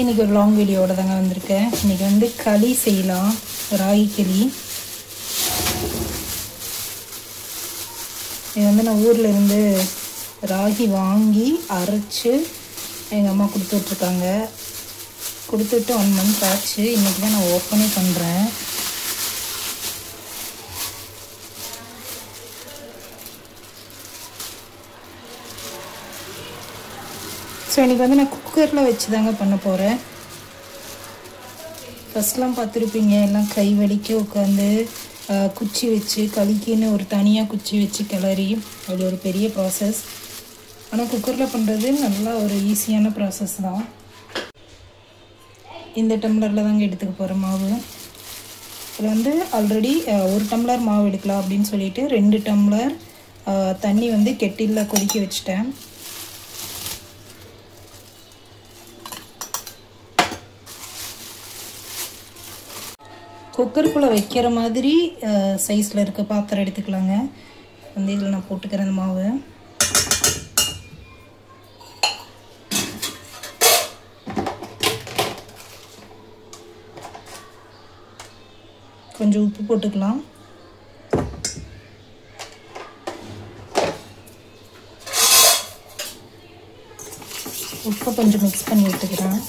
இன்றைக்கி ஒரு லாங் வீடியோவோட தாங்க வந்திருக்கேன். இன்றைக்கி வந்து களி செய்யலாம், ராகி களி. இது வந்து நான் ஊரில் இருந்து ராகி வாங்கி அரைச்சி எங்கள் அம்மா கொடுத்துட்ருக்காங்க. கொடுத்துட்டு 1 month ஆச்சு. இன்றைக்கி தான் நான் ஓப்பனே பண்ணுறேன். ஸோ இன்றைக்கி வந்து நான் குக்கரில் வச்சு தாங்க பண்ண போகிறேன். ஃபஸ்ட்லாம் பார்த்துருப்பீங்க, எல்லாம் கை வலிக்க உட்காந்து குச்சி வச்சு களிக்குன்னு ஒரு தனியாக குச்சி வச்சு கிளறி, அது ஒரு பெரிய ப்ராசஸ். ஆனால் குக்கரில் பண்ணுறது நல்லா ஒரு ஈஸியான ப்ராசஸ் தான். இந்த டம்ளரில் தாங்க எடுத்துக்க போகிற மாவு. இதில் வந்து ஆல்ரெடி 1 டம்ளர் மாவு எடுக்கலாம் அப்படின்னு சொல்லிட்டு 2 டம்ளர் தண்ணி வந்து கெட்டிலில் கொதிக்க வச்சுட்டேன். குக்கருக்குள்ளே வைக்கிற மாதிரி சைஸில் இருக்க பாத்திரம் எடுத்துக்கலாங்க. வந்து இதில் நான் போட்டுக்கிறேன் அந்த மாவு. கொஞ்சம் உப்பு போட்டுக்கலாம். உப்பை கொஞ்சம் மிக்ஸ் பண்ணி விட்டுக்கிறேன்.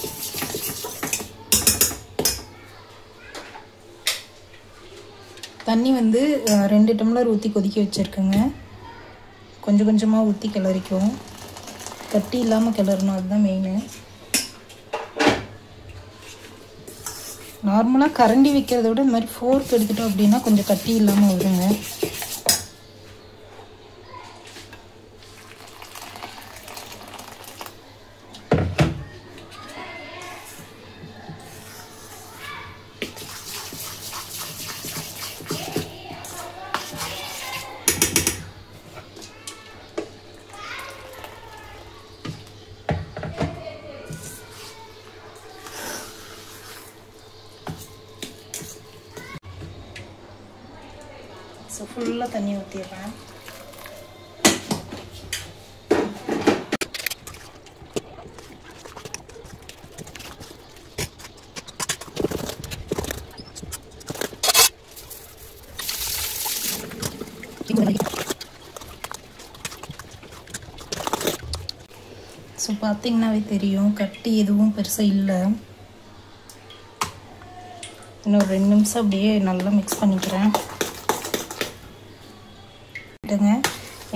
தண்ணி வந்து 2 டம்ளர் ஊற்றி கொதிக்க வச்சுருக்கேங்க. கொஞ்சம் கொஞ்சமாக ஊற்றி கிளறிக்கும். கட்டி இல்லாமல் கிளறணும், அதுதான் மெயினு. நார்மலாக கரண்டி வைக்கிறத விட இந்த மாதிரி ஃபோர்க் எடுத்துட்டோம் அப்படின்னா கொஞ்சம் கட்டி இல்லாமல் வருங்க. ஸோ ஃபுல்லாக தண்ணி ஊற்றிடுறேன். ஸோ பார்த்தீங்கன்னாவே தெரியும், கட்டி எதுவும் பெருசாக இல்லை. இன்னும் 2 நிமிஷம் அப்படியே நல்லா மிக்ஸ் பண்ணிக்கிறேன்.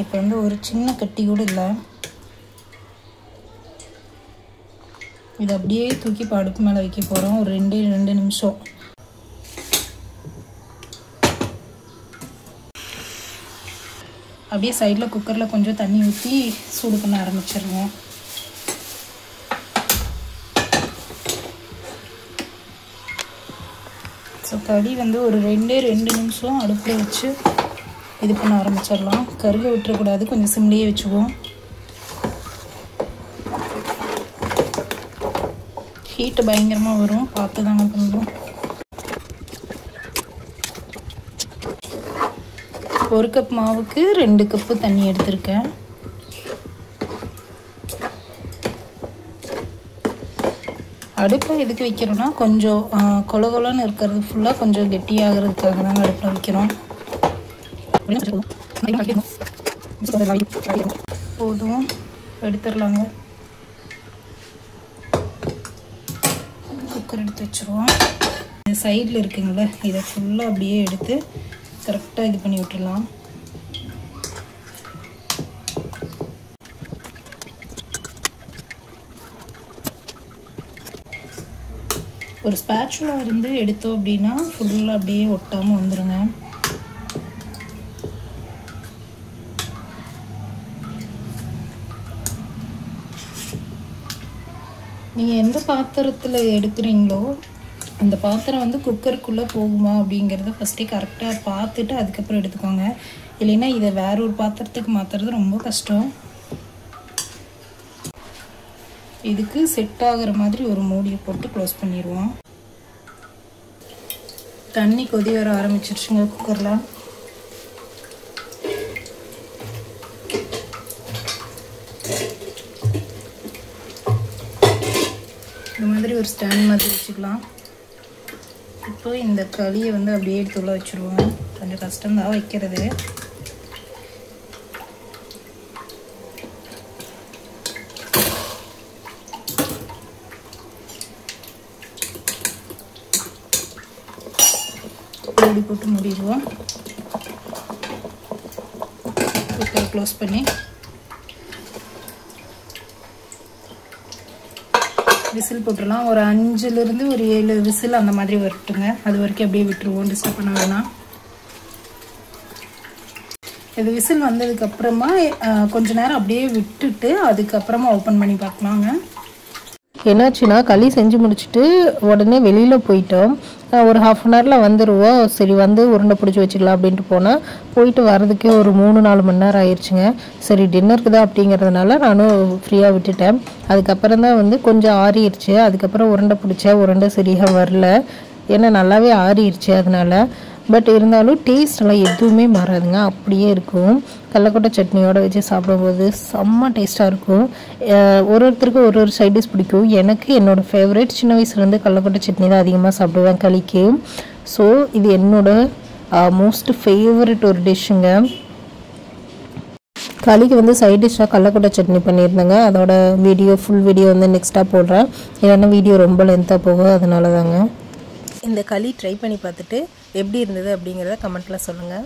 இப்போ வந்து ஒரு சின்ன கட்டி கூட இல்லை. இது அப்படியே தூக்கி இப்போ அடுப்பு மேலே வைக்க போகிறோம். ஒரு 2 நிமிஷம். அப்படியே சைடில் குக்கரில் கொஞ்சம் தண்ணி ஊற்றி சூடு பண்ண ஆரம்பிச்சிருங்க. ஸோ களி வந்து ஒரு 2 நிமிஷம் அடுப்பில் வச்சு இது பண்ண ஆரம்பிச்சிடலாம். கருக விட்டுறக்கூடாது, கொஞ்சம் சிம்லேயே வச்சுக்குவோம். ஹீட்டு பயங்கரமாக வரும், பார்த்து தாங்க பண்ணணும். 1 கப் மாவுக்கு 2 கப்பு தண்ணி எடுத்திருக்கேன். அடுப்பில் எதுக்கு வைக்கிறோன்னா கொஞ்சம் கொலகொலன்னு இருக்கிறது ஃபுல்லாக கொஞ்சம் கெட்டியாகிறதுக்காக தாங்க அடுப்பில் வைக்கிறோம். போதும், எடுத்துடலாங்க. குக்கர் எடுத்து வச்சுருவோம். இந்த சைடில் இருக்குங்கள, இதை ஃபுல்லாக அப்படியே எடுத்து கரெக்டாக இது பண்ணி விட்டுடலாம். ஒரு ஸ்பேச்சுலா இருந்து எடுத்தோம் அப்படின்னா ஃபுல்லாக அப்படியே ஒட்டாமல் வந்துடுங்க. நீங்கள் எந்த பாத்திரத்தில் எடுக்கிறீங்களோ அந்த பாத்திரம் வந்து குக்கருக்குள்ளே போகுமா அப்படிங்கிறத ஃபஸ்ட்டே கரெக்டாக பார்த்துட்டு அதுக்கப்புறம் எடுத்துக்கோங்க. இல்லைன்னா இதை வேற ஒரு பாத்திரத்துக்கு மாற்றுறது ரொம்ப கஷ்டம். இதுக்கு செட் ஆகிற மாதிரி ஒரு மூடியை போட்டு க்ளோஸ் பண்ணிடுவோம். தண்ணி கொதி வர ஆரம்பிச்சிருச்சுங்க குக்கரில். இந்த மாதிரி ஒரு ஸ்டாண்ட் மாதிரி வச்சுக்கலாம். இப்போ இந்த களியை வந்து அப்படியே எடுத்து உள்ள வச்சுருவோம். கொஞ்சம் கஷ்டம்தான் வைக்கிறது. மூடி போட்டு மூடிடுவோம். குக்கரை க்ளோஸ் பண்ணி விசில் போட்டுடலாம். ஒரு 5லிருந்து ஒரு 7 விசில் அந்த மாதிரி வரட்டுங்க. அது வரைக்கும் அப்படியே விட்டுருவோம், டிஸ்டர்ப் பண்ண வேணாம். இது விசில் வந்ததுக்கப்புறமா கொஞ்ச நேரம் அப்படியே விட்டுட்டு அதுக்கப்புறமா ஓப்பன் பண்ணி பார்க்கலாங்க. என்னாச்சுன்னா களி செஞ்சு முடிச்சுட்டு உடனே வெளியில் போயிட்டோம். ஒரு 1/2 அன் ஹவரில் வந்துடுவோம். சரி வந்து உருண்டை பிடிச்சி வச்சுக்கலாம் அப்படின்ட்டு போனால் போயிட்டு வர்றதுக்கே ஒரு 3-4 மணி நேரம் ஆயிடுச்சுங்க. சரி டின்னருக்கு தான் அப்படிங்கிறதுனால நானும் ஃப்ரீயாக விட்டுட்டேன். அதுக்கப்புறம் தான் வந்து கொஞ்சம் ஆறிடுச்சு. அதுக்கப்புறம் உருண்டை பிடிச்சேன். உருண்டை சரியாக வரல, ஏன்னா நல்லாவே ஆறிடுச்சு அதனால. பட் இருந்தாலும் டேஸ்ட் எல்லாம் எதுவுமே மாறாதுங்க, அப்படியே இருக்கும். கடலக்கொட்டை சட்னியோட வச்சு சாப்பிடும்போது செம்ம டேஸ்ட்டாக இருக்கும். ஒருத்தருக்கும் ஒரு சைட் டிஷ் பிடிக்கும். எனக்கு என்னோடய ஃபேவரட் சின்ன வயசுலேருந்து கடலக்கொட்டை சட்னி தான் அதிகமாக சாப்பிடுவேன் களிக்கு. ஸோ இது என்னோட மோஸ்ட் ஃபேவரட் ஒரு டிஷ்ஷுங்க. களிக்கு வந்து சைட் டிஷ்ஷாக கடலக்கொட்டை சட்னி பண்ணியிருந்தேங்க. அதோட ஃபுல் வீடியோ வந்து நெக்ஸ்ட்டாக போடுறேன். இல்லைன்னா வீடியோ ரொம்ப லென்த்தாக போகும், அதனால தாங்க. இந்த களி ட்ரை பண்ணி பார்த்துட்டு எப்படி இருந்தது அப்படிங்கிறத கமெண்ட்டில் சொல்லுங்கள்.